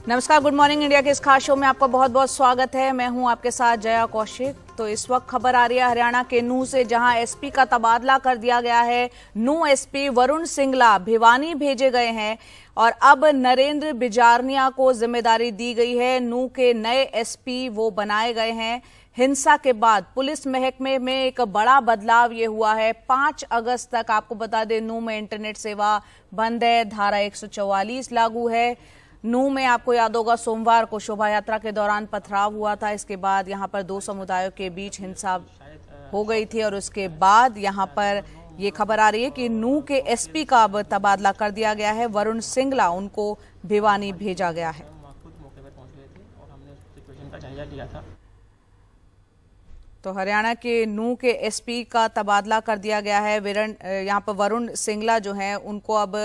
नमस्कार, good morning India के इस खास शो में आपका बहुत बहुत स्वागत है। मैं हूं आपके साथ जया कौशिक। तो इस वक्त खबर आ रही है हरियाणा के नूंह से, जहां एसपी का तबादला कर दिया गया है। नूंह एसपी वरुण सिंगला भिवानी भेजे गए हैं और अब नरेंद्र बिजारनिया को जिम्मेदारी दी गई है। नूंह के नए एसपी वो बनाए गए हैं। हिंसा के बाद पुलिस महकमे में एक बड़ा बदलाव ये हुआ है। 5 अगस्त तक आपको बता दें नूंह में इंटरनेट सेवा बंद है। धारा 144 लागू है। नूंह में आपको याद होगा सोमवार को शोभा यात्रा के दौरान पथराव हुआ था। इसके बाद यहां पर 2 समुदायों के बीच हिंसा हो गई थी और उसके बाद यहां पर ये खबर आ रही है कि नूंह के एसपी का अब तबादला कर दिया गया है। वरुण सिंगला, उनको भिवानी भेजा गया है। तो हरियाणा के नूंह के एसपी का तबादला कर दिया गया है। यहाँ पर वरुण सिंगला जो है उनको अब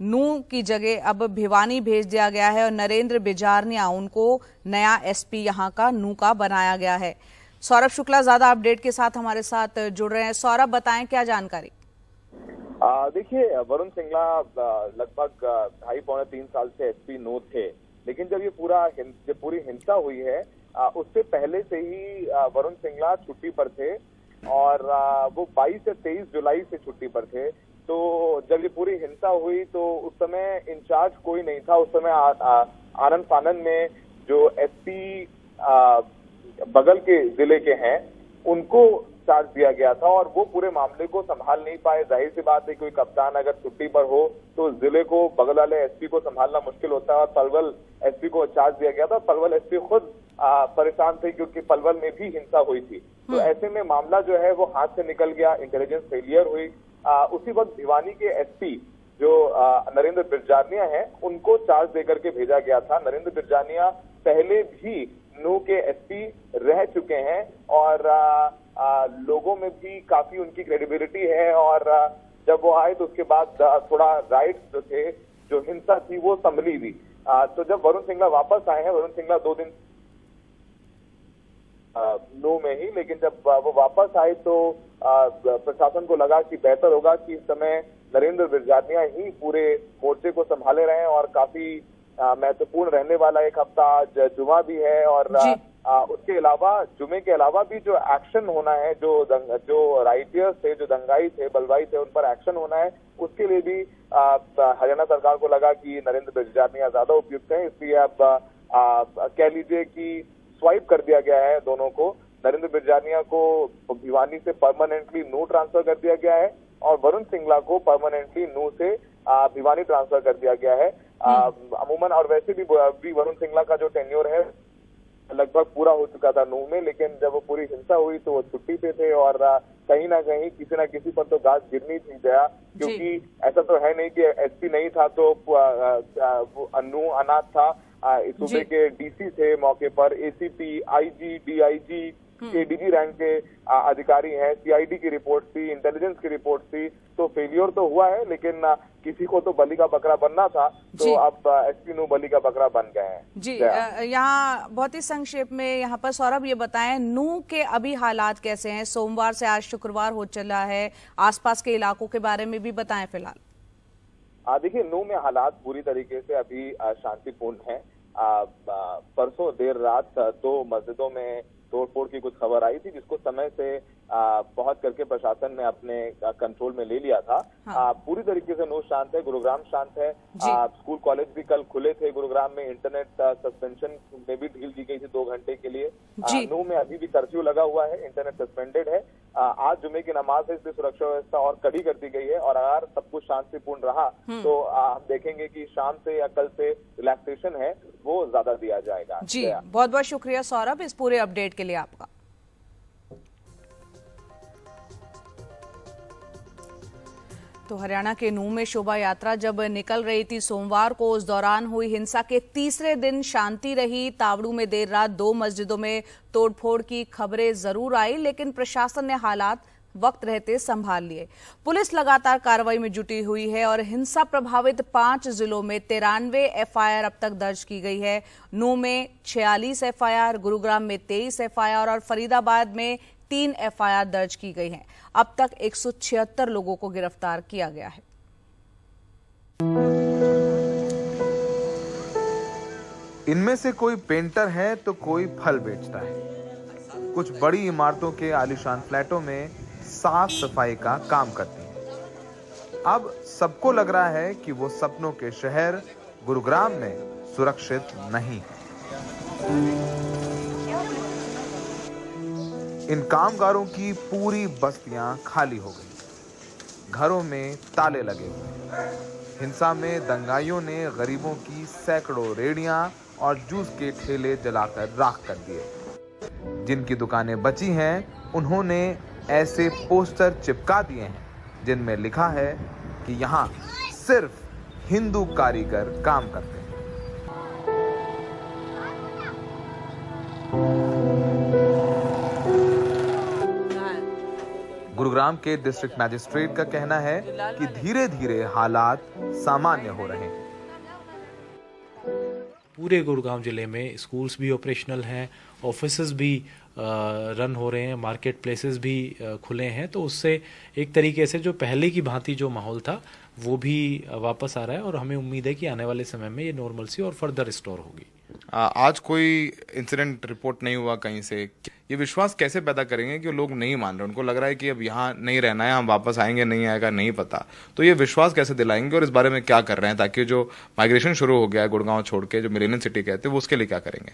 नूंह की जगह अब भिवानी भेज दिया गया है और नरेंद्र बिजारनिया उनको नया एसपी यहां का नूंह का बनाया गया है। सौरभ शुक्ला ज्यादा अपडेट के साथ हमारे साथ जुड़ रहे हैं। सौरभ, बताएं क्या जानकारी। देखिए, वरुण सिंगला लगभग 2.5-3 साल से एसपी नूंह थे, लेकिन जब ये पूरी हिंसा हुई है उससे पहले से ही वरुण सिंगला छुट्टी पर थे और वो 22 से 23 जुलाई से छुट्टी पर थे। तो जब ये पूरी हिंसा हुई तो उस समय इंचार्ज कोई नहीं था। उस समय आनंद फानन में जो एसपी बगल के जिले के हैं उनको चार्ज दिया गया था और वो पूरे मामले को संभाल नहीं पाए। जाहिर सी बात है, कोई कप्तान अगर छुट्टी पर हो तो जिले को बगल वाले एसपी को संभालना मुश्किल होता है और पलवल एसपी को चार्ज दिया गया था। पलवल एसपी खुद परेशान थे क्योंकि पलवल में भी हिंसा हुई थी। तो ऐसे में मामला जो है वो हाथ से निकल गया, इंटेलिजेंस फेलियर हुई। उसी वक्त भिवानी के एसपी जो नरेंद्र बिजारनिया हैं उनको चार्ज देकर के भेजा गया था। नरेंद्र बिजारनिया पहले भी नूंह के एसपी रह चुके हैं और लोगों में भी काफी उनकी क्रेडिबिलिटी है और जब वो आए तो उसके बाद थोड़ा राइट्स जो थे, जो हिंसा थी वो संभली हुई। तो जब वरुण सिंगला वापस आए हैं, वरुण सिंगला 2 दिन नूंह में ही, लेकिन जब वो वापस आए तो प्रशासन को लगा कि बेहतर होगा कि इस समय नरेंद्र बिजारनिया ही पूरे मोर्चे को संभाले रहे और काफी महत्वपूर्ण रहने वाला एक हफ्ता आज जुमा भी है और उसके अलावा जुमे के अलावा भी जो एक्शन होना है, जो राइटियर्स थे, जो दंगाई थे, बलवाई थे, उन पर एक्शन होना है, उसके लिए भी हरियाणा सरकार को लगा कि नरेंद्र बिजारनिया ज्यादा उपयुक्त है। इसलिए अब कह लीजिए कि स्वाइप कर दिया गया है दोनों को। नरेंद्र बिजारनिया को भिवानी से परमानेंटली नूंह ट्रांसफर कर दिया गया है और वरुण सिंगला को परमानेंटली नूंह से भिवानी ट्रांसफर कर दिया गया है। अमूमन और वैसे भी वरुण सिंगला का जो टेन्योर है लगभग पूरा हो चुका था नूंह में, लेकिन जब वो पूरी हिंसा हुई तो वो छुट्टी पे थे और कहीं ना कहीं किसी ना किसी पर तो गाज गिरनी थी गया, क्योंकि ऐसा तो है नहीं कि एसपी नहीं था तो नूंह अनाथ था। सूबे के डीसी थे मौके पर, ACP, IG, DIG, ADG rank के अधिकारी हैं, सीआईडी की रिपोर्ट थी, इंटेलिजेंस की रिपोर्ट थी। तो फेलियर तो हुआ है, लेकिन किसी को तो बलि का बकरा बनना था, तो अब एसपी नूंह बलि का बकरा बन गए हैं। जी, यहाँ बहुत ही संक्षेप में यहाँ पर सौरभ ये बताएं नूंह के अभी हालात कैसे हैं। सोमवार से आज शुक्रवार हो चला है, आसपास के इलाकों के बारे में भी बताएं फिलहाल। देखिए, नूंह में हालात पूरी तरीके से अभी शांतिपूर्ण है। परसों देर रात 2 मस्जिदों में तोड़फोड़ की कुछ खबर आई थी, जिसको समय से पहुंच करके प्रशासन ने अपने कंट्रोल में ले लिया था। पूरी तरीके से नूंह शांत है, गुरुग्राम शांत है। स्कूल कॉलेज भी कल खुले थे गुरुग्राम में। इंटरनेट सस्पेंशन में भी ढील दी गई थी 2 घंटे के लिए। नूंह में अभी भी कर्फ्यू लगा हुआ है, इंटरनेट सस्पेंडेड है। आज जुमे की नमाज है, इसलिए सुरक्षा व्यवस्था और कड़ी कर दी गई है और अगर सब कुछ शांतिपूर्ण रहा तो हम देखेंगे कि शाम से या कल से रिलैक्सेशन है वो ज्यादा दिया जाएगा। जी, बहुत बहुत शुक्रिया सौरभ इस पूरे अपडेट के लिए आपका। तो हरियाणा के नूंह में शोभा यात्रा जब निकल रही थी सोमवार को, उस दौरान हुई हिंसा के तीसरे दिन शांति रही। तावड़ू में देर रात 2 मस्जिदों में तोड़फोड़ की खबरें जरूर आई, लेकिन प्रशासन ने हालात वक्त रहते संभाल लिए। पुलिस लगातार कार्रवाई में जुटी हुई है और हिंसा प्रभावित 5 जिलों में 93 एफआईआर अब तक दर्ज की गई है। नूंह में 46 एफआईआर, गुरुग्राम में 23 एफआईआर और फरीदाबाद में 3 एफआईआर दर्ज की गई हैं। अब तक 176 लोगों को गिरफ्तार किया गया है। इनमें से कोई पेंटर है तो कोई फल बेचता है। कुछ बड़ी इमारतों के आलीशान फ्लैटों में साफ सफाई का काम करती हैं। अब सबको लग रहा है कि वो सपनों के शहर गुरुग्राम में सुरक्षित नहीं है। इन कामगारों की पूरी बस्तियां खाली हो गई, घरों में ताले लगे हुए। हिंसा में दंगाइयों ने गरीबों की सैकड़ों रेहड़ियां और जूस के ठेले जलाकर राख कर दिए। जिनकी दुकानें बची हैं, उन्होंने ऐसे पोस्टर चिपका दिए हैं जिनमें लिखा है कि यहाँ सिर्फ हिंदू कारीगर काम करते हैं। गुरुग्राम के डिस्ट्रिक्ट मैजिस्ट्रेट का कहना है कि धीरे धीरे हालात सामान्य हो रहे हैं। पूरे गुरुग्राम जिले में स्कूल्स भी ऑपरेशनल हैं, ऑफिसेज भी रन हो रहे हैं, मार्केट प्लेसेस भी खुले हैं, तो उससे एक तरीके से जो पहले की भांति जो माहौल था वो भी वापस आ रहा है और हमें उम्मीद है कि आने वाले समय में ये नॉर्मलसी और फर्दर रिस्टोर होगी। आज कोई इंसिडेंट रिपोर्ट नहीं हुआ कहीं से, ये विश्वास कैसे पैदा करेंगे कि लोग नहीं मान रहे, उनको लग रहा है कि अब यहाँ नहीं रहना है, हम वापस आएंगे नहीं आएगा नहीं पता, तो ये विश्वास कैसे दिलाएंगे और इस बारे में क्या कर रहे हैं ताकि जो माइग्रेशन शुरू हो गया है गुड़गांव छोड़ के, जो मिलेनियम सिटी कहते हैं, वो उसके लिए क्या करेंगे?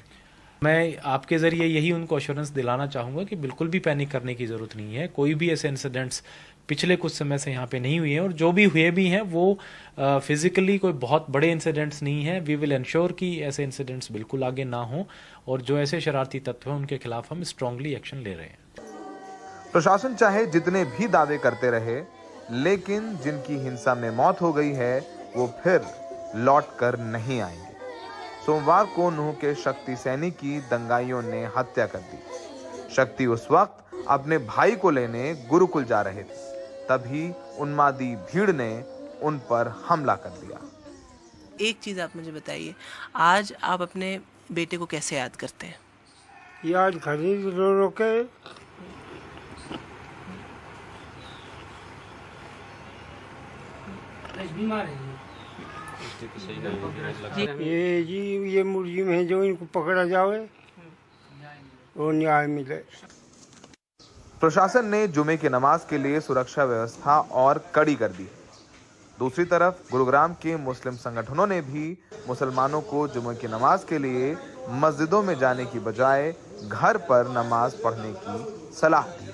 मैं आपके जरिए यही उनको एश्योरेंस दिलाना चाहूँगा कि बिल्कुल भी पैनिक करने की ज़रूरत नहीं है। कोई भी ऐसे इंसिडेंट्स पिछले कुछ समय से यहाँ पे नहीं हुए हैं और जो भी हुए भी हैं वो फिजिकली कोई बहुत बड़े इंसिडेंट्स नहीं हैं। वी विल इंश्योर कि ऐसे इंसिडेंट्स बिल्कुल आगे ना हो और जो ऐसे शरारती तत्व हैं उनके खिलाफ हम स्ट्रांगली एक्शन ले रहे हैं। प्रशासन चाहे जितने भी दावे करते रहे, लेकिन जिनकी हिंसा में मौत हो गई है वो फिर लौट कर नहीं आएंगे। सोमवार को नूह के शक्ति सैनी की दंगाइयों ने हत्या कर दी। शक्ति उस वक्त अपने भाई को लेने गुरुकुल जा रहे थे, तभी उन्मादी भीड़ ने उन पर हमला कर दिया। एक चीज आप मुझे बताइए, आज आप अपने बेटे को कैसे याद करते हैं? याद खरीद रो के बीमार है ये मुर्गी में जो इनको पकड़ा जावे वो न्याय मिले। प्रशासन ने जुमे की नमाज के लिए सुरक्षा व्यवस्था और कड़ी कर दी। दूसरी तरफ गुरुग्राम के मुस्लिम संगठनों ने भी मुसलमानों को जुमे की नमाज के लिए मस्जिदों में जाने की बजाय घर पर नमाज पढ़ने की सलाह दी।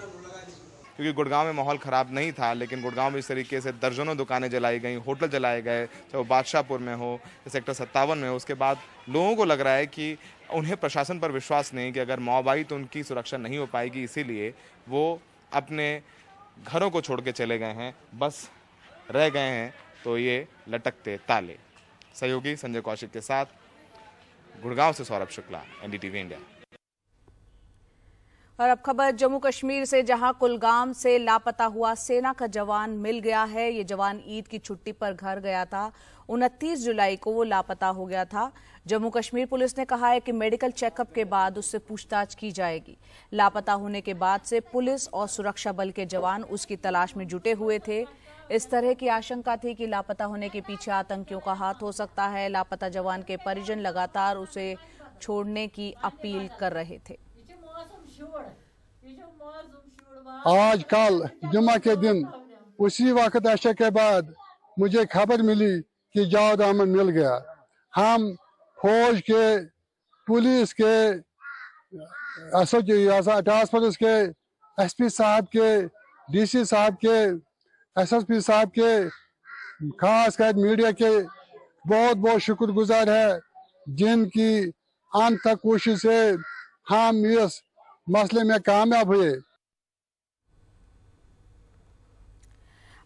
क्योंकि गुड़गांव में माहौल ख़राब नहीं था, लेकिन गुड़गांव में इस तरीके से दर्जनों दुकानें जलाई गई, होटल जलाए गए, चाहे वो बादशाहपुर में हो, सेक्टर 57 में हो। उसके बाद लोगों को लग रहा है कि उन्हें प्रशासन पर विश्वास नहीं कि अगर मॉब आई तो उनकी सुरक्षा नहीं हो पाएगी, इसीलिए वो अपने घरों को छोड़ के चले गए हैं, बस रह गए हैं तो ये लटकते ताले। सहयोगी संजय कौशिक के साथ गुड़गांव से सौरभ शुक्ला, एनडीटीवी इंडिया। और अब खबर जम्मू कश्मीर से, जहां कुलगाम से लापता हुआ सेना का जवान मिल गया है। ये जवान ईद की छुट्टी पर घर गया था। 29 जुलाई को वो लापता हो गया था। जम्मू कश्मीर पुलिस ने कहा है कि मेडिकल चेकअप के बाद उससे पूछताछ की जाएगी। लापता होने के बाद से पुलिस और सुरक्षा बल के जवान उसकी तलाश में जुटे हुए थे। इस तरह की आशंका थी कि लापता होने के पीछे आतंकियों का हाथ हो सकता है। लापता जवान के परिजन लगातार उसे छोड़ने की अपील कर रहे थे। आज कल जुमा के दिन उसी वक्त ऐशा के बाद मुझे खबर मिली कि जावेद अहमद मिल गया। हम फौज के, पुलिस के, टास्क फोर्स के, एसपी साहब के, डीसी साहब के, एसएसपी साहब के, खास कर मीडिया के बहुत बहुत शुक्रगुजार है, जिनकी अंत तक कोशिश से हम इस मसले में कामयाब हुए।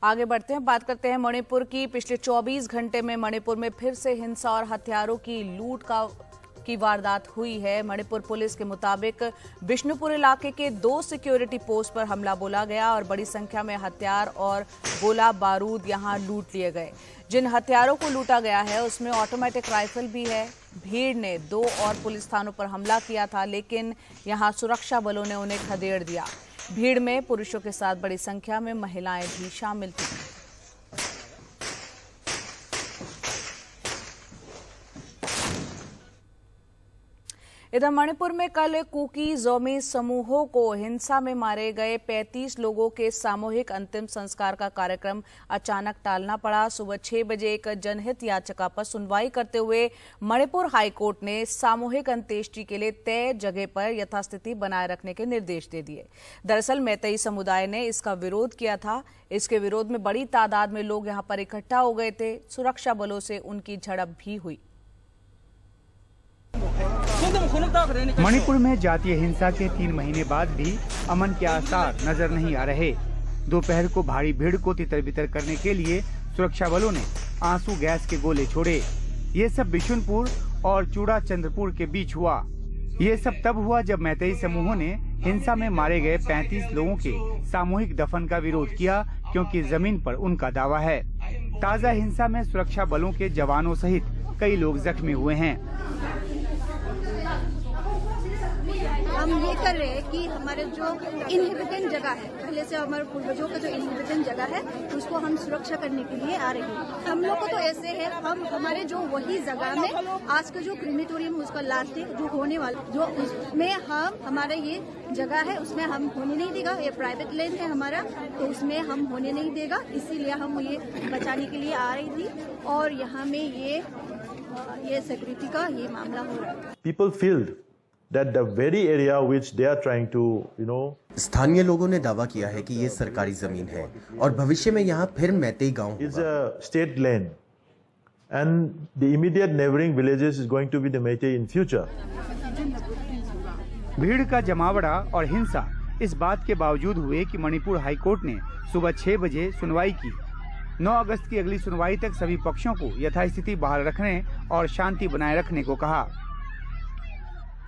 आगे बढ़ते हैं, बात करते हैं मणिपुर की। पिछले 24 घंटे में मणिपुर में फिर से हिंसा और हथियारों की लूट की वारदात हुई है। मणिपुर पुलिस के मुताबिक बिष्णुपुर इलाके के 2 सिक्योरिटी पोस्ट पर हमला बोला गया और बड़ी संख्या में हथियार और गोला बारूद यहां लूट लिए गए। जिन हथियारों को लूटा गया है उसमें ऑटोमेटिक राइफल भी है। भीड़ ने 2 और पुलिस थानों पर हमला किया था, लेकिन यहां सुरक्षा बलों ने उन्हें खदेड़ दिया। भीड़ में पुरुषों के साथ बड़ी संख्या में महिलाएं भी शामिल थीं। इधर मणिपुर में कल कुकी जोमी समूहों को हिंसा में मारे गए 35 लोगों के सामूहिक अंतिम संस्कार का कार्यक्रम अचानक टालना पड़ा। सुबह 6 बजे एक जनहित याचिका पर सुनवाई करते हुए मणिपुर हाईकोर्ट ने सामूहिक अंत्येष्टि के लिए तय जगह पर यथास्थिति बनाए रखने के निर्देश दे दिए। दरअसल मैतेई समुदाय ने इसका विरोध किया था। इसके विरोध में बड़ी तादाद में लोग यहां पर इकट्ठा हो गए थे। सुरक्षा बलों से उनकी झड़प भी हुई। मणिपुर में जातीय हिंसा के 3 महीने बाद भी अमन के आसार नजर नहीं आ रहे। दोपहर को भारी भीड़ को तितर बितर करने के लिए सुरक्षा बलों ने आंसू गैस के गोले छोड़े। ये सब बिशुनपुर और चूड़ा चंद्रपुर के बीच हुआ। ये सब तब हुआ जब मैतेई समूहों ने हिंसा में मारे गए 35 लोगों के सामूहिक दफन का विरोध किया, क्योंकि जमीन पर उनका दावा है। ताजा हिंसा में सुरक्षा बलों के जवानों सहित कई लोग जख्मी हुए हैं। हम ये कर रहे हैं कि हमारे जो इनहेबिटेंट जगह है, पहले से हमारे पूर्वजों का जो इनहेबिटेंट जगह है, उसको हम सुरक्षा करने के लिए आ रहे हैं। हम लोग को तो ऐसे है, हम हमारे जो वही जगह में आज का जो क्रीमेटोरियम उसका लास्ट है जो होने वाला, जो उसमें हम हमारा ये जगह है उसमें हम होने नहीं देगा। ये प्राइवेट लैंड है हमारा, तो उसमें हम होने नहीं देगा। इसीलिए हम ये बचाने के लिए आ रही थी और यहाँ में ये सिक्योरिटी का ये मामला हो रहा है। People feel that the very area which they are trying to, स्थानीय लोगों ने दावा किया है कि ये सरकारी जमीन है और भविष्य में यहाँ फिर मैतेई गांव is a state land, and the immediate neighboring villages is going to be the Meitei in future. भीड़ का जमावड़ा और हिंसा इस बात के बावजूद हुए कि मणिपुर हाईकोर्ट ने सुबह 6 बजे सुनवाई की। 9 अगस्त की अगली सुनवाई तक सभी पक्षों को यथास्थिति बहाल रखने और शांति बनाए रखने को कहा।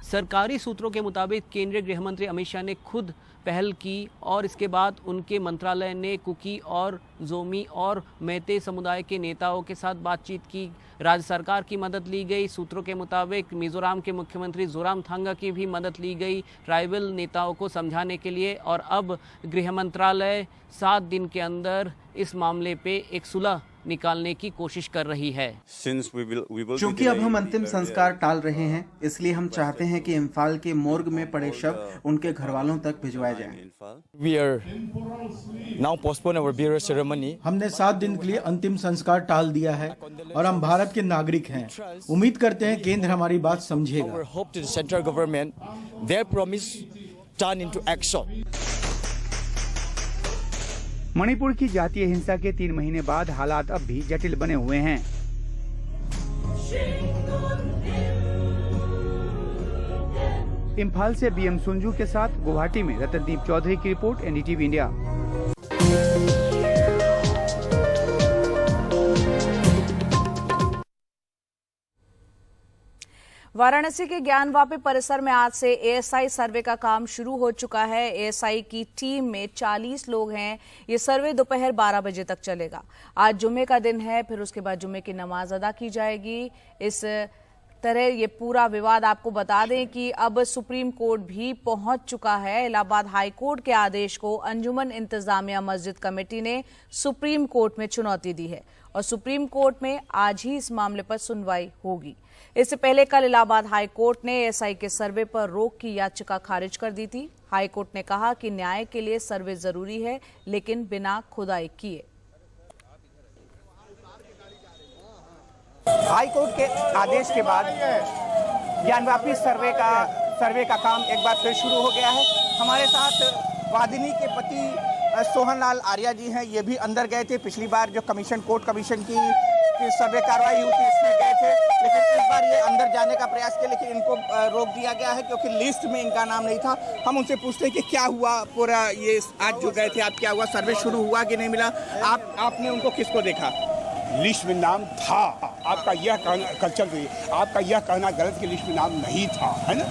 सरकारी सूत्रों के मुताबिक केंद्रीय गृह मंत्री अमित शाह ने खुद पहल की और इसके बाद उनके मंत्रालय ने कुकी और जोमी और मैतेई समुदाय के नेताओं के साथ बातचीत की। राज्य सरकार की मदद ली गई। सूत्रों के मुताबिक मिजोरम के मुख्यमंत्री जोरामथंगा की भी मदद ली गई ट्राइबल नेताओं को समझाने के लिए। और अब गृह मंत्रालय 7 दिन के अंदर इस मामले पे एक सुलह निकालने की कोशिश कर रही है। क्योंकि अब हम अंतिम संस्कार टाल रहे हैं, इसलिए हम चाहते हैं कि इम्फाल के मोर्ग में पड़े शव उनके घर वालों तक भिजवाए जाएं। हमने 7 दिन के लिए अंतिम संस्कार टाल दिया है और हम भारत के नागरिक हैं। उम्मीद करते हैं केंद्र हमारी बात समझेगा। मणिपुर की जातीय हिंसा के 3 महीने बाद हालात अब भी जटिल बने हुए हैं। इम्फाल से बीएम सुंजू के साथ गुवाहाटी में रतनदीप चौधरी की रिपोर्ट, एनडीटीवी इंडिया। वाराणसी के ज्ञानवापी परिसर में आज से एएसआई सर्वे का काम शुरू हो चुका है। एएसआई की टीम में 40 लोग हैं। ये सर्वे दोपहर 12 बजे तक चलेगा। आज जुम्मे का दिन है, फिर उसके बाद जुम्मे की नमाज अदा की जाएगी। इस तरह ये पूरा विवाद, आपको बता दें कि अब सुप्रीम कोर्ट भी पहुंच चुका है। इलाहाबाद हाई कोर्ट के आदेश को अंजुमन इंतजामिया मस्जिद कमेटी ने सुप्रीम कोर्ट में चुनौती दी है और सुप्रीम कोर्ट में आज ही इस मामले पर सुनवाई होगी। इससे पहले कल इलाहाबाद हाई कोर्ट ने एएसआई के सर्वे पर रोक की याचिका खारिज कर दी थी। हाई कोर्ट ने कहा कि न्याय के लिए सर्वे जरूरी है, लेकिन बिना खुदाई किए। हाई कोर्ट के आदेश के बाद ज्ञानवापी सर्वे का काम एक बार फिर शुरू हो गया है। हमारे साथ वादिनी के पति सोहन लाल आर्या जी हैं। ये भी अंदर गए थे। पिछली बार जो कोर्ट कमीशन की सर्वे कार्रवाई हुई थी इसमें गए थे, लेकिन इस बार ये अंदर जाने का प्रयास किया, लेकिन इनको रोक दिया गया है क्योंकि लिस्ट में इनका नाम नहीं था। हम उनसे पूछते हैं कि क्या हुआ पूरा ये आज जो गए थे आप, क्या हुआ, सर्वे शुरू हुआ कि नहीं मिला? आपने उनको किसको देखा? लिस्ट में नाम था। आपका यह कहना आपका यह कहना गलत कि लिस्ट में नाम नहीं था, है ना।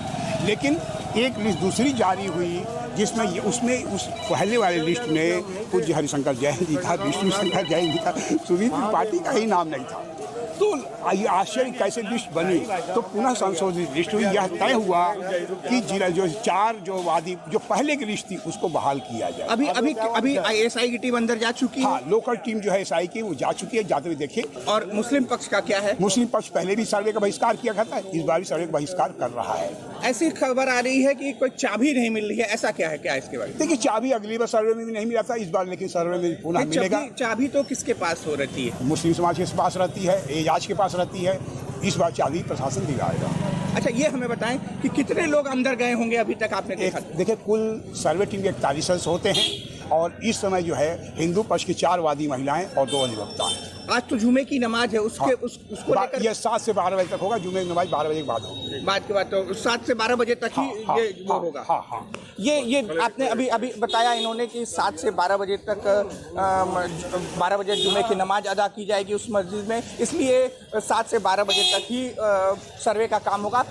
लेकिन एक लिस्ट दूसरी जारी हुई जिसमें उसमें उस पहले वाले लिस्ट में पूज्य हरिशंकर जैन जी था, विष्णु शंकर जैन जी था, सुधीर त्रिपाठी का ही नाम नहीं था। तो ये आश्चर्य कैसे लिस्ट बनी, तो पुनः संशोधित लिस्ट हुई। यह तय हुआ कि जिला जो 4 जो वादी जो पहले की लिस्ट थी उसको बहाल किया जाए। अभी एसआई की टीम अंदर जा चुकी है। हाँ, लोकल टीम जो है एसआई की वो जा चुकी है, जाते हुए देखे। और मुस्लिम पक्ष का क्या है? मुस्लिम पक्ष पहले भी सर्वे का बहिष्कार किया था, इस बार भी सर्वे का बहिष्कार कर रहा है। ऐसी खबर आ रही है कि कोई चाबी नहीं मिल रही है, ऐसा क्या है, क्या इसके बारे में? देखिए, चाबी अगली बार सर्वे में भी नहीं मिला था, इस बार लेकिन सर्वे में पुनः मिलेगा। चाबी तो किसके पास हो रहती है? मुस्लिम समाज के पास रहती है, एजाज के पास रहती है। इस बार चाबी प्रशासन दिलाएगा। अच्छा, ये हमें बताएं कि कितने लोग अंदर गए होंगे अभी तक आपने देखा? देखिए, कुल सर्वे टीम के 41 सदस्य होते हैं और इस समय जो है हिंदू पक्ष की 4 वादी महिलाएं और 2 अधिवक्ता हैं। आज तो जुमे की नमाज है, उसको लेकर ये 7 से 12 बजे तक होगा। जुमे की नमाज 12 बजे के बाद होगी। बाद के बाद तो 7 से 12 बजे तक ही ये होगा। हाँ। ये आपने अभी बताया इन्होंने कि 7 से 12 बजे तक 12 बजे जुमे की नमाज अदा की जाएगी उस मस्जिद में, इसलिए 7 से 12 बजे तक ही सर्वे का काम होगा।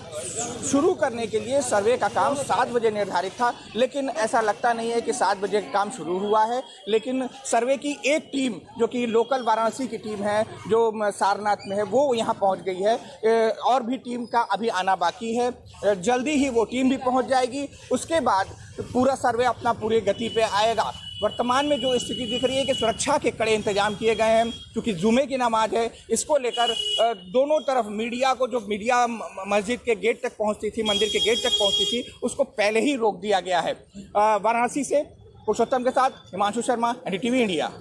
शुरू करने के लिए सर्वे का काम 7 बजे निर्धारित था, लेकिन ऐसा लगता नहीं है कि 7 बजे का काम शुरू हुआ है। लेकिन सर्वे की एक टीम जो कि लोकल वाराणसी की टीम है, जो सारनाथ में है, वो यहाँ पहुँच गई है। और भी टीम का अभी आना बाकी है, जल्दी ही वो टीम भी पहुँच जाएगी। उसके बाद पूरा सर्वे अपना पूरी गति पे आएगा। वर्तमान में जो स्थिति दिख रही है कि सुरक्षा के कड़े इंतजाम किए गए हैं, क्योंकि जुमे की नमाज है। इसको लेकर दोनों तरफ मीडिया को, जो मीडिया मस्जिद के गेट तक पहुंचती थी, मंदिर के गेट तक पहुंचती थी, उसको पहले ही रोक दिया गया है। वाराणसी से पुरुषोत्तम के साथ हिमांशु शर्मा, एनडीटीवी इंडिया।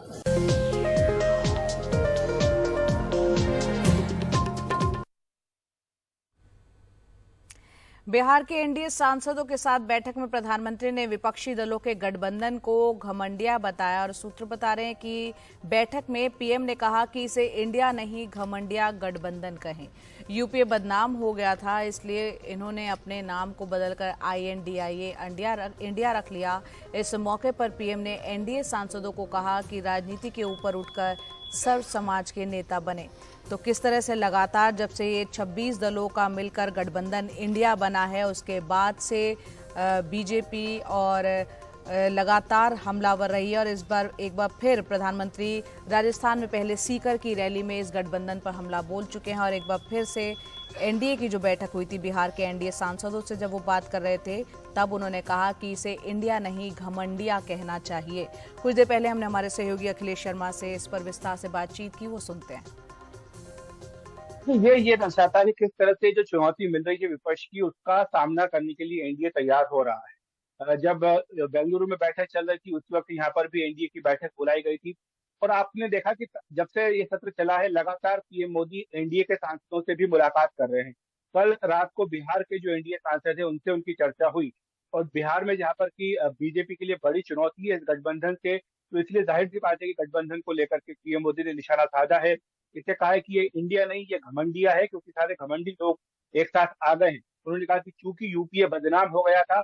बिहार के एनडीए सांसदों के साथ बैठक में प्रधानमंत्री ने विपक्षी दलों के गठबंधन को घमंडिया बताया और सूत्र बता रहे हैं कि बैठक में पीएम ने कहा कि इसे इंडिया नहीं घमंडिया गठबंधन कहें। यूपीए बदनाम हो गया था, इसलिए इन्होंने अपने नाम को बदलकर INDIA इंडिया रख लिया। इस मौके पर पीएम ने एनडीए सांसदों को कहा कि राजनीति के ऊपर उठकर सर्व समाज के नेता बने। तो किस तरह से लगातार जब से ये 26 दलों का मिलकर गठबंधन इंडिया बना है, उसके बाद से बीजेपी और लगातार हमलावर रही है। और इस बार एक बार फिर प्रधानमंत्री राजस्थान में पहले सीकर की रैली में इस गठबंधन पर हमला बोल चुके हैं। और एक बार फिर से एनडीए की जो बैठक हुई थी बिहार के एनडीए सांसदों से, जब वो बात कर रहे थे, तब उन्होंने कहा कि इसे इंडिया नहीं घमंडिया कहना चाहिए। कुछ देर पहले हमने हमारे सहयोगी अखिलेश शर्मा से इस पर विस्तार से बातचीत की, वो सुनते हैं। ये दर्शाता है किस तरह से जो चुनौती मिल रही है विपक्ष की, उसका सामना करने के लिए एनडीए तैयार हो रहा है। जब बेंगलुरु में बैठक चल रही थी, उस वक्त यहाँ पर भी एनडीए की बैठक बुलाई गई थी। और आपने देखा कि जब से ये सत्र चला है, लगातार पीएम मोदी एनडीए के सांसदों से भी मुलाकात कर रहे हैं। कल रात को बिहार के जो एनडीए सांसद है, उनसे उनकी चर्चा हुई। और बिहार में जहाँ पर की बीजेपी के लिए बड़ी चुनौती है इस गठबंधन से, तो इसलिए जाहिर सी बात है कि गठबंधन को लेकर के पीएम मोदी ने निशाना साधा है। इसे कहा है कि ये इंडिया नहीं, ये घमंडिया है, क्योंकि सारे घमंडी लोग एक साथ आ गए हैं। उन्होंने कहा कि चूंकि यूपीए बदनाम हो गया था,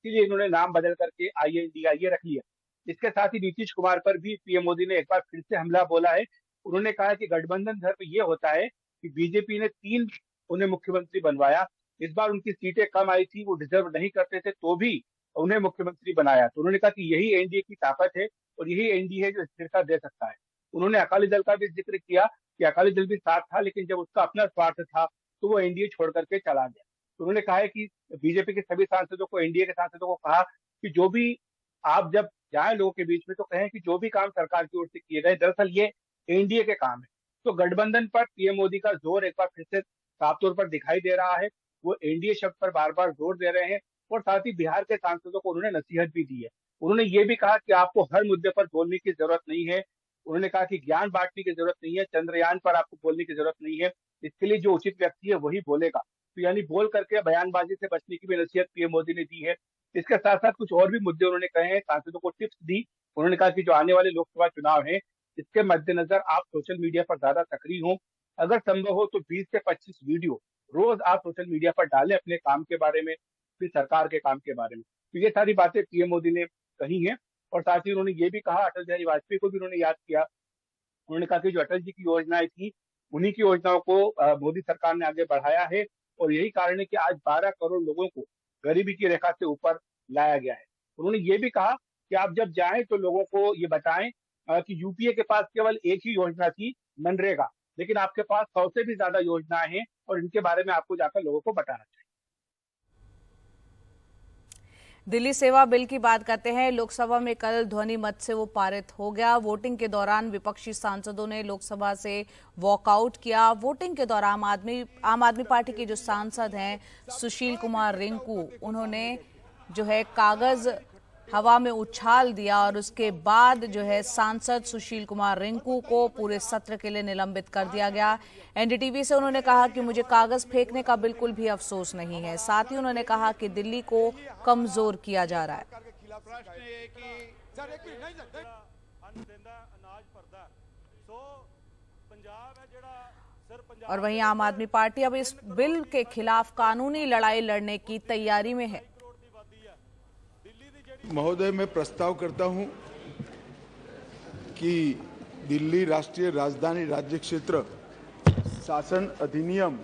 इसलिए इन्होंने नाम बदल करके INDIA रख लिया। इसके साथ ही नीतीश कुमार पर भी पीएम मोदी ने एक बार फिर से हमला बोला है। उन्होंने कहा कि गठबंधन धर्म ये होता है कि बीजेपी ने 3 उन्हें मुख्यमंत्री बनवाया, इस बार उनकी सीटें कम आई थी, वो डिजर्व नहीं करते थे, तो भी उन्हें मुख्यमंत्री बनाया। तो उन्होंने कहा कि यही एनडीए की ताकत है और यही एनडीए है जो स्थिरता दे सकता है। उन्होंने अकाली दल का भी जिक्र किया कि अकाली दल भी साथ था, लेकिन जब उसका अपना स्वार्थ था तो वो एनडीए छोड़ करके चला गया। तो उन्होंने कहा है कि बीजेपी के सभी सांसदों को, एनडीए के सांसदों को कहा कि जो भी आप जब जाए लोगों के बीच में, तो कहें कि जो भी काम सरकार की ओर से किए गए, दरअसल ये एनडीए के काम है। तो गठबंधन पर पीएम मोदी का जोर एक बार फिर से साफ तौर पर दिखाई दे रहा है। वो एनडीए शब्द पर बार बार जोर दे रहे हैं और साथ ही बिहार के सांसदों को उन्होंने नसीहत भी दी है। उन्होंने ये भी कहा कि आपको हर मुद्दे पर बोलने की जरूरत नहीं है। उन्होंने कहा कि ज्ञान बांटने की जरूरत नहीं है, चंद्रयान पर आपको बोलने की जरूरत नहीं है, इसके लिए जो उचित व्यक्ति है वही बोलेगा। तो यानी बोल करके बयानबाजी से बचने की भी नसीहत पीएम मोदी ने दी है। इसके साथ साथ कुछ और भी मुद्दे उन्होंने कहे हैं, सांसदों को टिप्स दी। उन्होंने कहा कि जो आने वाले लोकसभा चुनाव है, इसके मद्देनजर आप सोशल मीडिया पर ज्यादा सक्रिय हों। अगर संभव हो तो 20 से 25 वीडियो रोज आप सोशल मीडिया पर डालें अपने काम के बारे में, फिर सरकार के काम के बारे में। तो ये सारी बातें पीएम मोदी ने कही हैं। और साथ ही उन्होंने ये भी कहा, अटल बिहारी वाजपेयी को भी उन्होंने याद किया। उन्होंने कहा कि जो अटल जी की योजनाएं थी, उन्हीं की योजनाओं को मोदी सरकार ने आगे बढ़ाया है और यही कारण है कि आज 12 करोड़ लोगों को गरीबी की रेखा से ऊपर लाया गया है। उन्होंने ये भी कहा कि आप जब जाएं तो लोगों को ये बताएं कि यूपीए के पास केवल एक ही योजना थी, मनरेगा, लेकिन आपके पास 100 से भी ज्यादा योजनाएं हैं और इनके बारे में आपको जाकर लोगों को बताना चाहिए। दिल्ली सेवा बिल की बात करते हैं। लोकसभा में कल ध्वनि मत से वो पारित हो गया। वोटिंग के दौरान विपक्षी सांसदों ने लोकसभा से वॉकआउट किया। वोटिंग के दौरान आम आदमी पार्टी के जो सांसद हैं सुशील कुमार रिंकू, उन्होंने जो है कागज हवा में उछाल दिया और उसके बाद जो है सांसद सुशील कुमार रिंकू को पूरे सत्र के लिए निलंबित कर दिया गया। एनडीटीवी से उन्होंने कहा कि मुझे कागज फेंकने का बिल्कुल भी अफसोस नहीं है। साथ ही उन्होंने कहा कि दिल्ली को कमजोर किया जा रहा है। और वहीं आम आदमी पार्टी अब इस बिल के खिलाफ कानूनी लड़ाई लड़ने की तैयारी में है। महोदय, मैं प्रस्ताव करता हूं कि दिल्ली राष्ट्रीय राजधानी राज्य क्षेत्र शासन अधिनियम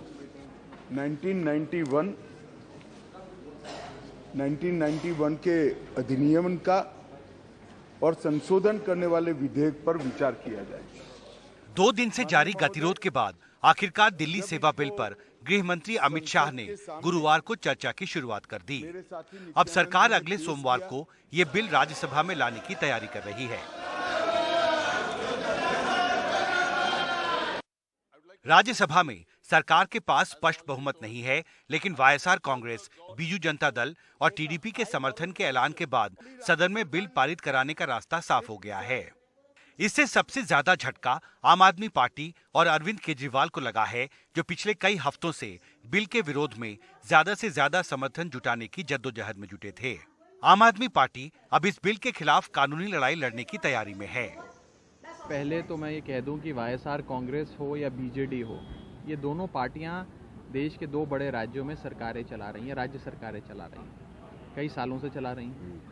1991 के अधिनियम का और संशोधन करने वाले विधेयक पर विचार किया जाए। 2 दिन से जारी गतिरोध के बाद आखिरकार दिल्ली सेवा बिल पर गृह मंत्री अमित शाह ने गुरुवार को चर्चा की शुरुआत कर दी। अब सरकार अगले सोमवार को ये बिल राज्यसभा में लाने की तैयारी कर रही है। राज्यसभा में सरकार के पास स्पष्ट बहुमत नहीं है, लेकिन वाईएसआर कांग्रेस, बीजू जनता दल और टीडीपी के समर्थन के ऐलान के बाद सदन में बिल पारित कराने का रास्ता साफ हो गया है। इससे सबसे ज्यादा झटका आम आदमी पार्टी और अरविंद केजरीवाल को लगा है, जो पिछले कई हफ्तों से बिल के विरोध में ज्यादा से ज्यादा समर्थन जुटाने की जद्दोजहद में जुटे थे। आम आदमी पार्टी अब इस बिल के खिलाफ कानूनी लड़ाई लड़ने की तैयारी में है। पहले तो मैं ये कह दूं कि वाईएसआर कांग्रेस हो या बीजेडी हो, ये दोनों पार्टियां देश के 2 बड़े राज्यों में सरकारें चला रही हैं, राज्य सरकारें चला रही हैं, कई सालों से चला रही हैं।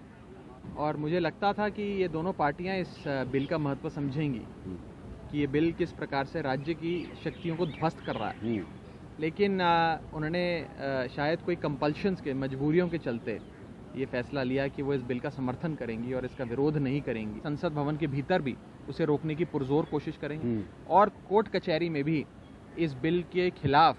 और मुझे लगता था कि ये दोनों पार्टियां इस बिल का महत्व समझेंगी कि ये बिल किस प्रकार से राज्य की शक्तियों को ध्वस्त कर रहा है। लेकिन उन्होंने शायद कोई कंपल्शंस के, मजबूरियों के चलते ये फैसला लिया कि वो इस बिल का समर्थन करेंगी और इसका विरोध नहीं करेंगी। संसद भवन के भीतर भी उसे रोकने की पुरजोर कोशिश करेंगी और कोर्ट कचहरी में भी इस बिल के खिलाफ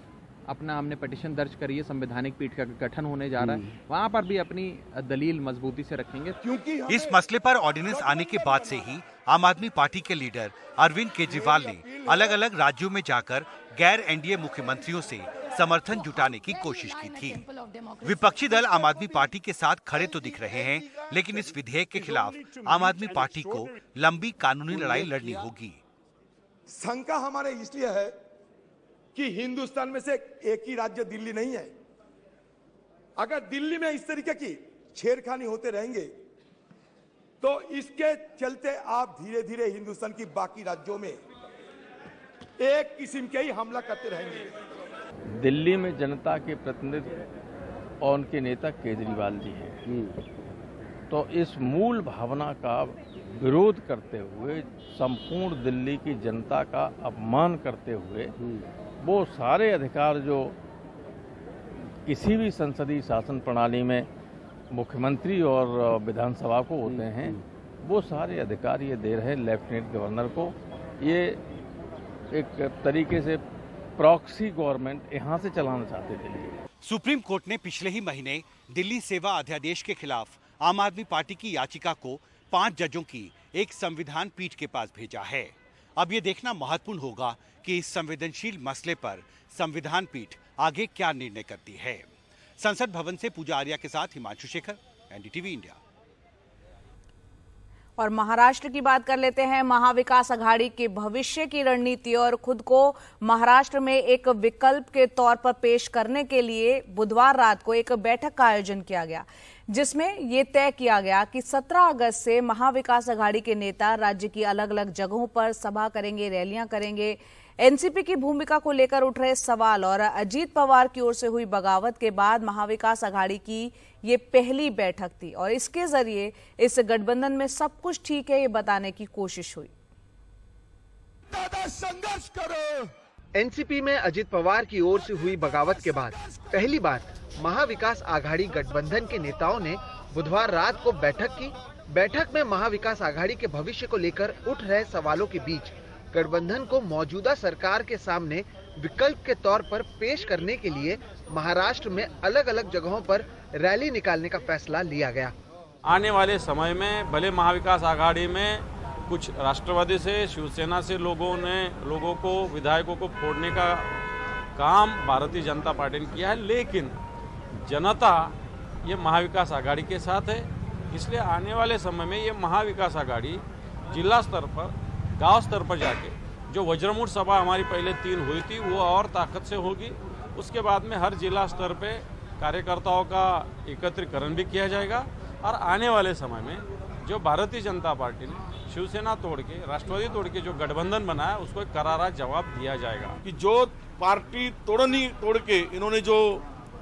अपना हमने पिटीशन दर्ज करी है, संवैधानिक पीठ का गठन होने जा रहा है, वहां पर भी अपनी दलील मजबूती से रखेंगे। क्योंकि इस मसले पर ऑर्डिनेंस आने के बाद से ही आम आदमी पार्टी के लीडर अरविंद केजरीवाल ने अलग अलग राज्यों में जाकर गैर एनडीए मुख्यमंत्रियों से समर्थन जुटाने की कोशिश की थी। विपक्षी दल आम आदमी पार्टी के साथ खड़े तो दिख रहे हैं, लेकिन इस विधेयक के खिलाफ आम आदमी पार्टी को लंबी कानूनी लड़ाई लड़नी होगी। शंका हमारे इसलिए है कि हिंदुस्तान में से एक ही राज्य दिल्ली नहीं है। अगर दिल्ली में इस तरीके की छेड़खानी होते रहेंगे तो इसके चलते आप धीरे धीरे हिंदुस्तान की बाकी राज्यों में एक किस्म के ही हमला करते रहेंगे। दिल्ली में जनता के प्रतिनिधि और उनके नेता केजरीवाल जी हैं, तो इस मूल भावना का विरोध करते हुए, संपूर्ण दिल्ली की जनता का अपमान करते हुए, वो सारे अधिकार जो किसी भी संसदीय शासन प्रणाली में मुख्यमंत्री और विधानसभा को होते हैं, वो सारे अधिकार ये दे रहे लेफ्टिनेंट गवर्नर को। ये एक तरीके से प्रॉक्सी गवर्नमेंट यहाँ से चलाना चाहते थे। सुप्रीम कोर्ट ने पिछले ही महीने दिल्ली सेवा अध्यादेश के खिलाफ आम आदमी पार्टी की याचिका को 5 जजों की एक संविधान पीठ के पास भेजा है। अब ये देखना महत्वपूर्ण होगा कि इस संवेदनशील मसले पर संविधान पीठ आगे क्या निर्णय करती है। संसद भवन से पूजा आर्या के साथ हिमांशु शेखर, एनडीटीवी इंडिया। और महाराष्ट्र की बात कर लेते हैं। महाविकास अघाड़ी के भविष्य की रणनीति और खुद को महाराष्ट्र में एक विकल्प के तौर पर पेश करने के लिए बुधवार रात को एक बैठक का आयोजन किया गया, जिसमें ये तय किया गया कि 17 अगस्त से महाविकास अघाड़ी के नेता राज्य की अलग अलग जगहों पर सभा करेंगे, रैलियां करेंगे। एनसीपी की भूमिका को लेकर उठ रहे सवाल और अजीत पवार की ओर से हुई बगावत के बाद महाविकास अघाड़ी की ये पहली बैठक थी और इसके जरिए इस गठबंधन में सब कुछ ठीक है ये बताने की कोशिश हुई। संघर्ष करो। एनसीपी में अजीत पवार की ओर से हुई बगावत के बाद पहली बार महाविकास आघाड़ी गठबंधन के नेताओं ने बुधवार रात को बैठक की। बैठक में महाविकास आघाड़ी के भविष्य को लेकर उठ रहे सवालों के बीच गठबंधन को मौजूदा सरकार के सामने विकल्प के तौर पर पेश करने के लिए महाराष्ट्र में अलग अलग जगहों पर रैली निकालने का फैसला लिया गया। आने वाले समय में भले महाविकास आघाड़ी में कुछ राष्ट्रवादी से, शिवसेना से लोगों को, विधायकों को फोड़ने का काम भारतीय जनता पार्टी ने किया है, लेकिन जनता ये महाविकास आघाड़ी के साथ है। इसलिए आने वाले समय में ये महाविकास आघाड़ी जिला स्तर पर, गांव स्तर पर जाके जो वज्रमूठ सभा हमारी पहले 3 हुई थी वो और ताकत से होगी। उसके बाद में हर जिला स्तर पे कार्यकर्ताओं का एकत्रीकरण भी किया जाएगा और आने वाले समय में जो भारतीय जनता पार्टी ने शिवसेना तोड़ के, राष्ट्रवादी तोड़ के जो गठबंधन बनाया उसको एक करारा जवाब दिया जाएगा। कि जो पार्टी तोड़ के इन्होंने जो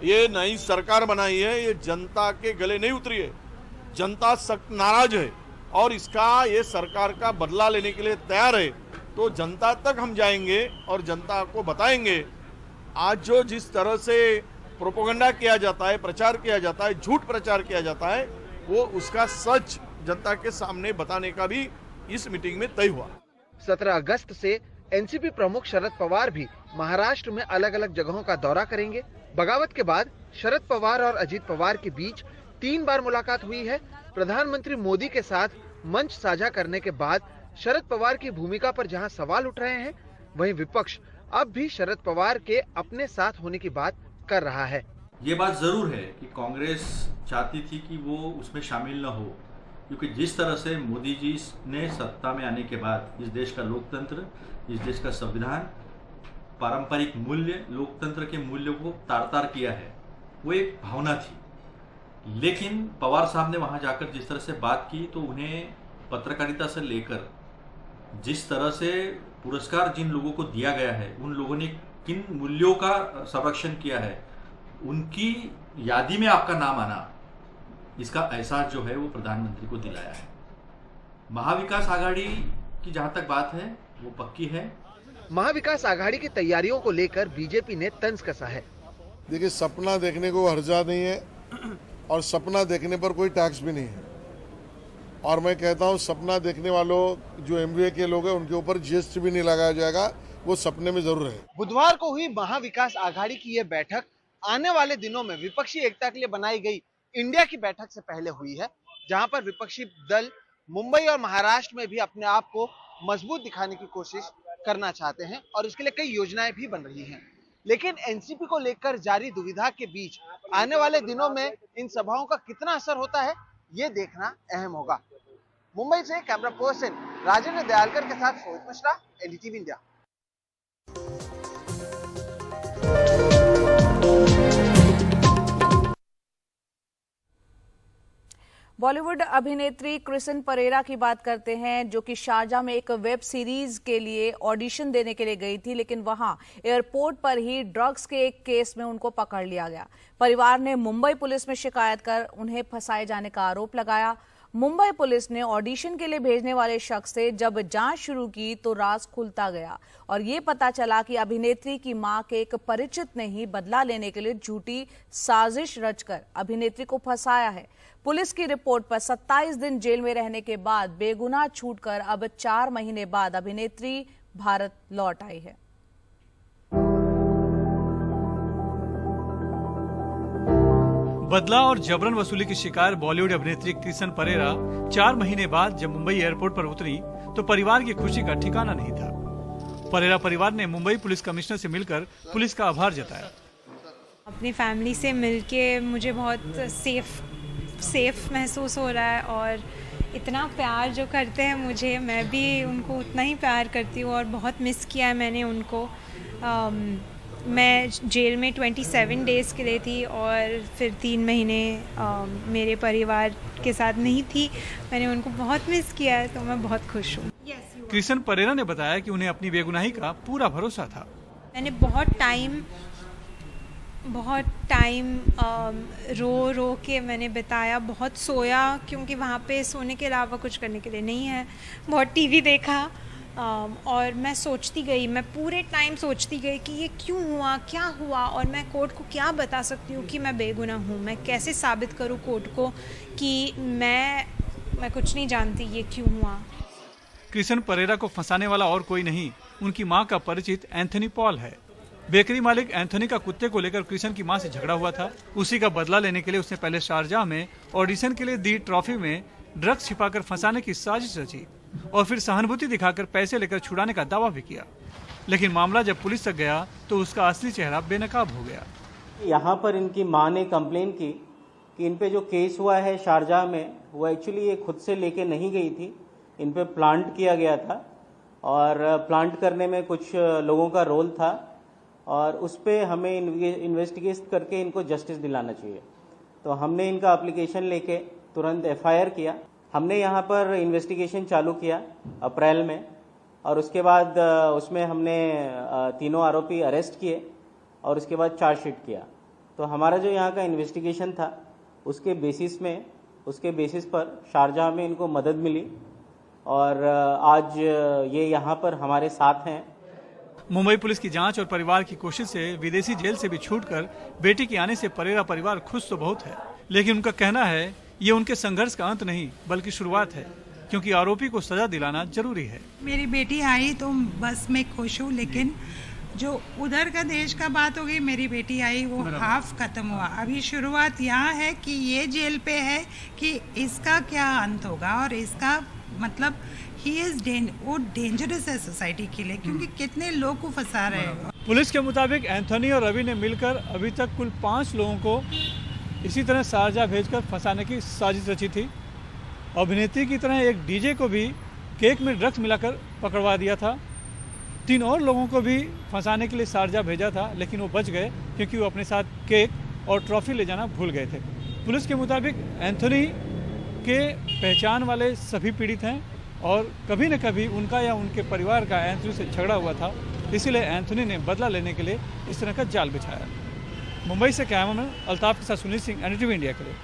ये नई सरकार बनाई है, ये जनता के गले नहीं उतरी है। जनता सख्त नाराज है और इसका ये सरकार का बदला लेने के लिए तैयार है। तो जनता तक हम जाएंगे और जनता को बताएंगे। आज जो जिस तरह से प्रोपेगेंडा किया जाता है, प्रचार किया जाता है, झूठ प्रचार किया जाता है, वो उसका सच जनता के सामने बताने का भी इस मीटिंग में तय हुआ। 17 अगस्त से एनसीपी प्रमुख शरद पवार भी महाराष्ट्र में अलग अलग जगहों का दौरा करेंगे। बगावत के बाद शरद पवार और अजीत पवार के बीच 3 बार मुलाकात हुई है। प्रधानमंत्री मोदी के साथ मंच साझा करने के बाद शरद पवार की भूमिका पर जहां सवाल उठ रहे हैं, वहीं विपक्ष अब भी शरद पवार के अपने साथ होने की बात कर रहा है। ये बात जरूर है कि कांग्रेस चाहती थी कि वो उसमें शामिल न हो, क्योंकि जिस तरह से मोदी जी ने सत्ता में आने के बाद इस देश का लोकतंत्र, इस देश का संविधान, पारंपरिक मूल्य, लोकतंत्र के मूल्यों को तार-तार किया है, वो एक भावना थी। लेकिन पवार साहब ने वहां जाकर जिस तरह से बात की, तो उन्हें पत्रकारिता से लेकर जिस तरह से पुरस्कार जिन लोगों को दिया गया है, उन लोगों ने किन मूल्यों का संरक्षण किया है, उनकी यादी में आपका नाम आना, इसका एहसास जो है वो प्रधानमंत्री को दिलाया है। महाविकास आघाड़ी की जहां तक बात है वो पक्की है। महाविकास आघाड़ी की तैयारियों को लेकर बीजेपी ने तंज कसा है। देखिए, सपना देखने को हर्जा नहीं है और सपना देखने पर कोई टैक्स भी नहीं है। और मैं कहता हूं, सपना देखने वालों जो एमबीए के लोग हैं उनके ऊपर जीएसटी भी नहीं लगाया जाएगा, वो सपने में जरूर है। बुधवार को हुई महाविकास आघाड़ी की यह बैठक आने वाले दिनों में विपक्षी एकता के लिए बनाई गई इंडिया की बैठक से पहले हुई है, जहां पर विपक्षी दल मुंबई और महाराष्ट्र में भी अपने आप को मजबूत दिखाने की कोशिश करना चाहते हैं और इसके लिए कई योजनाएं भी बन रही हैं। लेकिन एनसीपी को लेकर जारी दुविधा के बीच आने वाले दिनों में इन सभाओं का कितना असर होता है, ये देखना अहम होगा। मुंबई से कैमरा पर्सन राजेंद्र दयालकर के साथ सोहित मिश्रा, एनडीटीवी इंडिया। बॉलीवुड अभिनेत्री क्रिसन परेरा की बात करते हैं, जो कि शारजा में एक वेब सीरीज के लिए ऑडिशन देने के लिए गई थी, लेकिन वहां एयरपोर्ट पर ही ड्रग्स के एक केस में उनको पकड़ लिया गया। परिवार ने मुंबई पुलिस में शिकायत कर उन्हें फंसाए जाने का आरोप लगाया। मुंबई पुलिस ने ऑडिशन के लिए भेजने वाले शख्स से जब जांच शुरू की तो राज खुलता गया और ये पता चला कि अभिनेत्री की मां के एक परिचित ने ही बदला लेने के लिए झूठी साजिश रचकर अभिनेत्री को फंसाया है। पुलिस की रिपोर्ट पर 27 दिन जेल में रहने के बाद बेगुनाह छूटकर अब 4 महीने बाद अभिनेत्री भारत लौट आई है। बदला और जबरन वसूली की शिकार बॉलीवुड अभिनेत्री क्रिसन परेरा 4 महीने बाद जब मुंबई एयरपोर्ट पर उतरी तो परिवार की खुशी का ठिकाना नहीं था। परेरा परिवार ने मुंबई पुलिस कमिश्नर से मिलकर पुलिस का आभार जताया। अपनी फैमिली से मिलके मुझे बहुत सेफ महसूस हो रहा है और इतना प्यार जो करते हैं मुझे, मैं भी उनको उतना ही प्यार करती हूँ और बहुत मिस किया है मैंने उनको। मैं जेल में 27 डेज़ के लिए थी और फिर 3 महीने मेरे परिवार के साथ नहीं थी। मैंने उनको बहुत मिस किया है, तो मैं बहुत खुश हूँ। क्रिसन परेरा ने बताया कि उन्हें अपनी बेगुनाही का पूरा भरोसा था। मैंने बहुत टाइम रो के मैंने बिताया, बहुत सोया, क्योंकि वहाँ पे सोने के अलावा कुछ करने के लिए नहीं है। बहुत टीवी देखा और मैं सोचती गई, मैं पूरे टाइम सोचती गई कि ये क्यों हुआ, क्या हुआ, और मैं कोर्ट को क्या बता सकती हूँ कि मैं बेगुनाह हूँ। मैं कैसे साबित करूँ कोर्ट को कि मैं कुछ नहीं जानती ये क्यों हुआ। क्रिसन परेरा को फंसाने वाला और कोई नहीं, उनकी मां का परिचित एंथनी पॉल है। बेकरी मालिक एंथनी का कुत्ते को लेकर क्रिसन की मां से झगड़ा हुआ था। उसी का बदला लेने के लिए उसने पहले शारजाह में ऑडिशन के लिए दी ट्रॉफी में ड्रग्स छिपाकर फंसाने की साजिश रची और फिर सहानुभूति दिखाकर पैसे लेकर छुड़ाने का दावा भी किया। लेकिन मामला जब पुलिस तक गया तो उसका असली चेहरा बेनकाब हो गया। यहाँ पर इनकी मां ने कंप्लेन की कि इन पे जो केस हुआ है शारजाह में, वो एक्चुअली ये खुद से लेके नहीं गई थी, इन पे प्लांट किया गया था और प्लांट करने में कुछ लोगों का रोल था और उस पे हमें इन्वेस्टिगेट करके इनको जस्टिस दिलाना चाहिए। तो हमने इनका एप्लीकेशन लेके तुरंत एफआईआर किया। हमने यहाँ पर इन्वेस्टिगेशन चालू किया अप्रैल में और उसके बाद उसमें हमने तीनों आरोपी अरेस्ट किए और उसके बाद चार्जशीट किया। तो हमारा जो यहाँ का इन्वेस्टिगेशन था उसके बेसिस पर शारजाह में इनको मदद मिली और आज ये यहाँ पर हमारे साथ हैं। मुंबई पुलिस की जांच और परिवार की कोशिश से विदेशी जेल से भी छूटकर बेटी के आने से परेरा परिवार खुश तो बहुत है, लेकिन उनका कहना है ये उनके संघर्ष का अंत नहीं बल्कि शुरुआत है, क्योंकि आरोपी को सजा दिलाना जरूरी है। मेरी बेटी आई तो बस मैं खुश हूँ, लेकिन जो उधर का देश का बात हो गई, मेरी बेटी आई वो हाफ खत्म हुआ। अभी शुरुआत यहाँ है कि ये जेल पे है कि इसका क्या अंत होगा और इसका मतलब वो डेंजरस है सोसाइटी के लिए, क्योंकि कितने लोग को फंसा रहे हैं। पुलिस के मुताबिक एंथनी और रवि ने मिलकर अभी तक कुल 5 लोगों को इसी तरह शारजाह भेजकर फंसाने की साजिश रची थी। अभिनेत्री की तरह एक डीजे को भी केक में ड्रग्स मिलाकर पकड़वा दिया था। 3 और लोगों को भी फंसाने के लिए शारजाह भेजा था, लेकिन वो बच गए क्योंकि वो अपने साथ केक और ट्रॉफी ले जाना भूल गए थे। पुलिस के मुताबिक एंथनी के पहचान वाले सभी पीड़ित हैं और कभी न कभी उनका या उनके परिवार का एंथनी से झगड़ा हुआ था, इसीलिए एंथनी ने बदला लेने के लिए इस तरह का जाल बिछाया। मुंबई से कैमरामैन अल्ताफ के साथ सुनील सिंह, NDTV इंडिया के लिए।